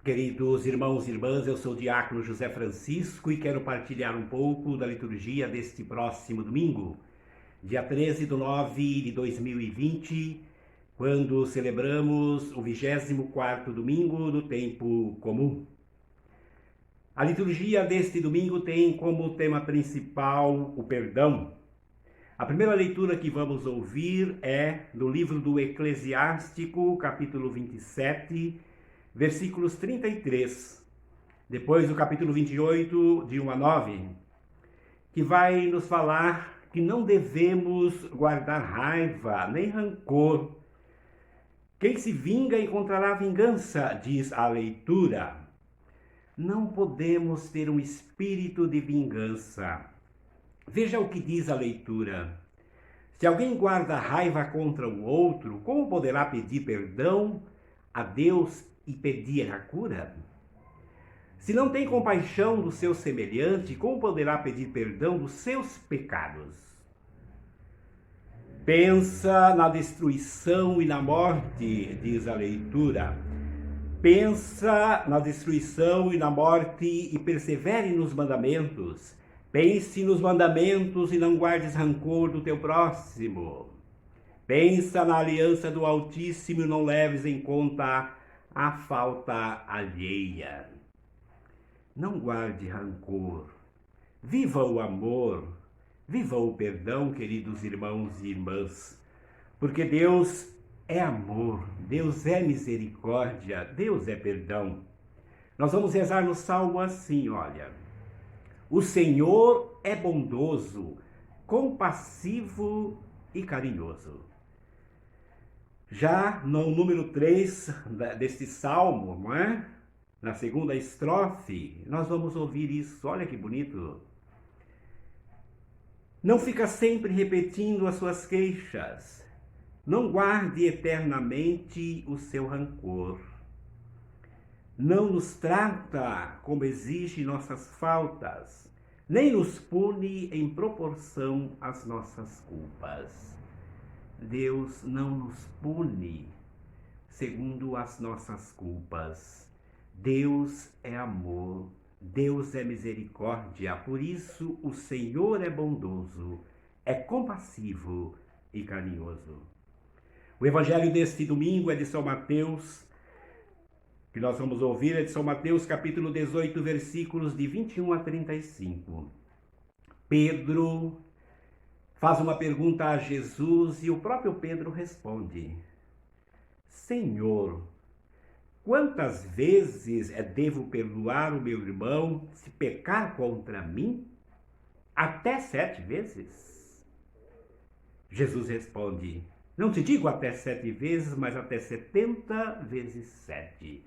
Queridos irmãos e irmãs, eu sou o diácono José Francisco e quero partilhar um pouco da liturgia deste próximo domingo, dia 13 de 9 de 2020, quando celebramos o 24º domingo do tempo comum. A liturgia deste domingo tem como tema principal o perdão. A primeira leitura que vamos ouvir é do livro do Eclesiástico, capítulo 27, versículos 33, depois do capítulo 28, de 1 a 9, que vai nos falar que não devemos guardar raiva nem rancor. Quem se vinga encontrará vingança, diz a leitura. Não podemos ter um espírito de vingança. Veja o que diz a leitura. Se alguém guarda raiva contra o outro, como poderá pedir perdão a Deus e pedir a cura? Se não tem compaixão do seu semelhante, como poderá pedir perdão dos seus pecados? Pensa na destruição e na morte, diz a leitura. Pensa na destruição e na morte e persevere nos mandamentos. Pense nos mandamentos e não guardes rancor do teu próximo. Pensa na aliança do Altíssimo e não leves em conta a falta alheia. Não guarde rancor. Viva o amor. Viva o perdão, queridos irmãos e irmãs. Porque Deus é amor, Deus é misericórdia, Deus é perdão. Nós vamos rezar no Salmo assim, olha. O Senhor é bondoso, compassivo e carinhoso. Já no número 3 deste Salmo, não é? Na segunda estrofe, nós vamos ouvir isso. Olha que bonito. Não fica sempre repetindo as suas queixas. Não guarde eternamente o seu rancor. Não nos trata como exige nossas faltas, nem nos pune em proporção às nossas culpas. Deus não nos pune segundo as nossas culpas. Deus é amor, Deus é misericórdia, por isso o Senhor é bondoso, é compassivo e carinhoso. O evangelho deste domingo é de São Mateus, que nós vamos ouvir, é de São Mateus, capítulo 18, versículos de 21 a 35. Pedro faz uma pergunta a Jesus e o próprio Pedro responde: Senhor, quantas vezes devo perdoar o meu irmão se pecar contra mim? Até 7 vezes? Jesus responde: não te digo até 7 vezes, mas até 70 vezes 7.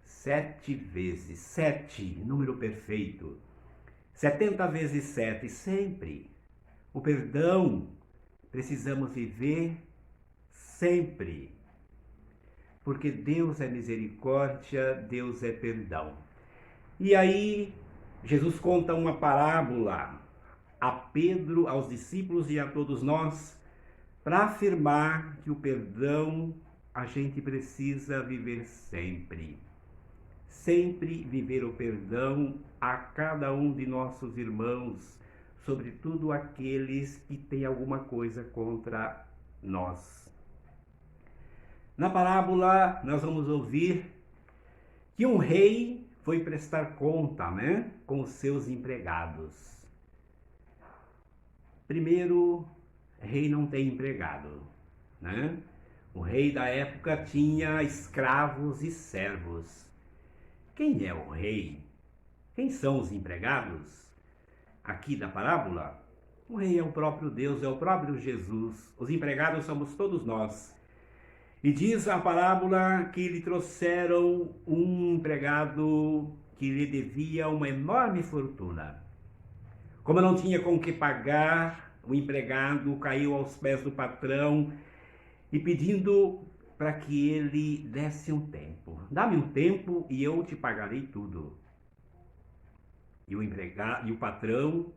7 vezes 7, número perfeito. 70 vezes 7, sempre. O perdão precisamos viver sempre. Porque Deus é misericórdia, Deus é perdão. E aí, Jesus conta uma parábola a Pedro, aos discípulos e a todos nós, para afirmar que o perdão a gente precisa viver sempre. Sempre viver o perdão a cada um de nossos irmãos, sobretudo aqueles que têm alguma coisa contra nós. Na parábola, nós vamos ouvir que um rei foi prestar conta, com os seus empregados. Primeiro, rei não tem empregado, O rei da época tinha escravos e servos. Quem é o rei? Quem são os empregados? Aqui da parábola, o rei é o próprio Deus, é o próprio Jesus. Os empregados somos todos nós. E diz a parábola que lhe trouxeram um empregado que lhe devia uma enorme fortuna. Como não tinha com que pagar, o empregado caiu aos pés do patrão e pedindo para que ele desse um tempo. Dá-me um tempo e eu te pagarei tudo. E o patrão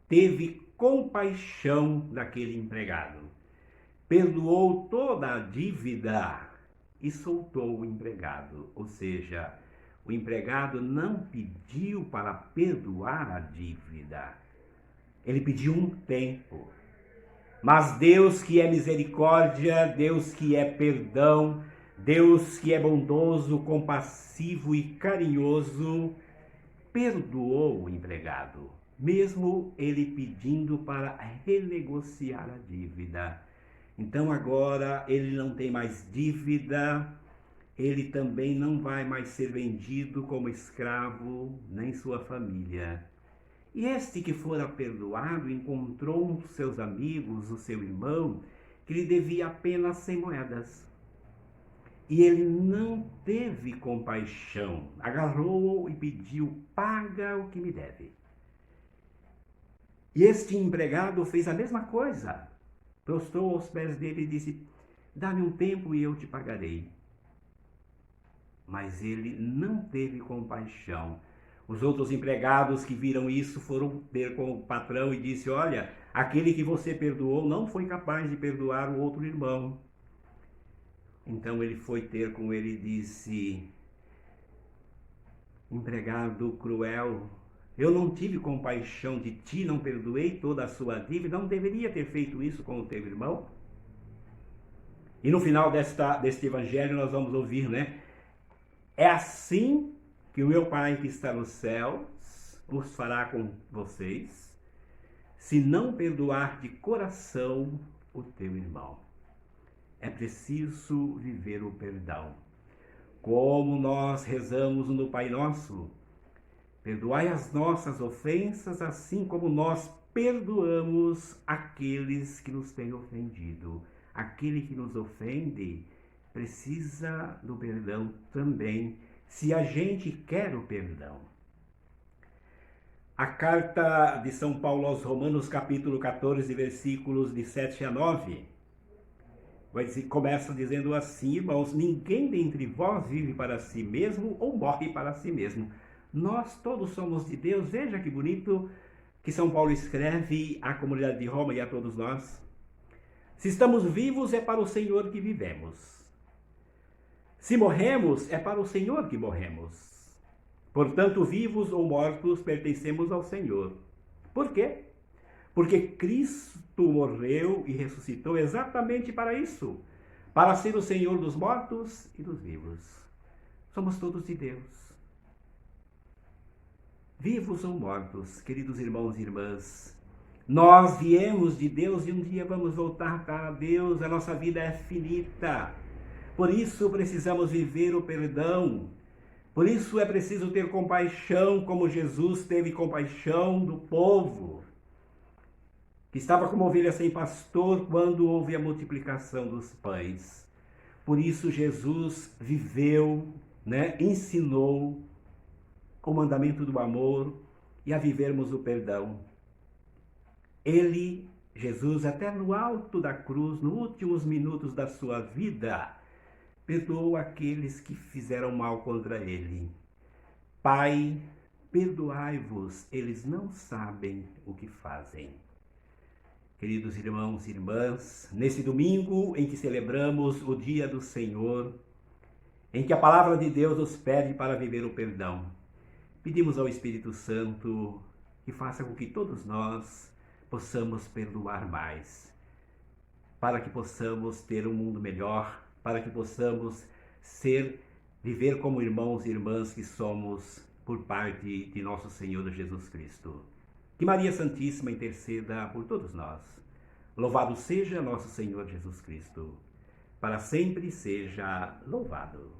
teve compaixão daquele empregado. Perdoou toda a dívida e soltou o empregado. Ou seja, o empregado não pediu para perdoar a dívida. Ele pediu um tempo. Mas Deus que é misericórdia, Deus que é perdão, Deus que é bondoso, compassivo e carinhoso, perdoou o empregado, mesmo ele pedindo para renegociar a dívida. Então agora ele não tem mais dívida, ele também não vai mais ser vendido como escravo, nem sua família. E este que fora perdoado encontrou um dos seus amigos, o seu irmão, que lhe devia apenas 100 moedas. E ele não teve compaixão, agarrou-o e pediu: paga o que me deve. E este empregado fez a mesma coisa, prostrou aos pés dele e disse: dá-me um tempo e eu te pagarei. Mas ele não teve compaixão. Os outros empregados que viram isso foram ter com o patrão e disse: olha, aquele que você perdoou não foi capaz de perdoar o outro irmão. Então ele foi ter com ele e disse: empregado cruel, eu não tive compaixão de ti, não perdoei toda a sua dívida, não deveria ter feito isso com o teu irmão? E no final deste evangelho nós vamos ouvir, né? É assim que o meu Pai que está nos céus os fará com vocês, se não perdoar de coração o teu irmão. É preciso viver o perdão. Como nós rezamos no Pai Nosso: perdoai as nossas ofensas, assim como nós perdoamos aqueles que nos têm ofendido. Aquele que nos ofende precisa do perdão também, se a gente quer o perdão. A carta de São Paulo aos Romanos, capítulo 14, versículos de 7 a 9, começa dizendo assim: irmãos, ninguém dentre vós vive para si mesmo ou morre para si mesmo. Nós todos somos de Deus. Veja que bonito que São Paulo escreve à comunidade de Roma e a todos nós. Se estamos vivos, é para o Senhor que vivemos. Se morremos, é para o Senhor que morremos. Portanto, vivos ou mortos, pertencemos ao Senhor. Por quê? Porque Cristo morreu e ressuscitou exatamente para isso, para ser o Senhor dos mortos e dos vivos. Somos todos de Deus. Vivos ou mortos, queridos irmãos e irmãs, nós viemos de Deus e um dia vamos voltar para Deus. A nossa vida é finita. Por isso precisamos viver o perdão. Por isso é preciso ter compaixão, como Jesus teve compaixão do povo, que estava como ovelha sem pastor quando houve a multiplicação dos pães. Por isso Jesus viveu, ensinou o mandamento do amor e a vivermos o perdão. Ele, Jesus, até no alto da cruz, nos últimos minutos da sua vida, perdoou aqueles que fizeram mal contra ele. Pai, perdoai-vos, eles não sabem o que fazem. Queridos irmãos e irmãs, nesse domingo em que celebramos o Dia do Senhor, em que a palavra de Deus nos pede para viver o perdão, pedimos ao Espírito Santo que faça com que todos nós possamos perdoar mais, para que possamos ter um mundo melhor, para que possamos viver como irmãos e irmãs que somos por parte de nosso Senhor Jesus Cristo. Que Maria Santíssima interceda por todos nós. Louvado seja nosso Senhor Jesus Cristo. Para sempre seja louvado.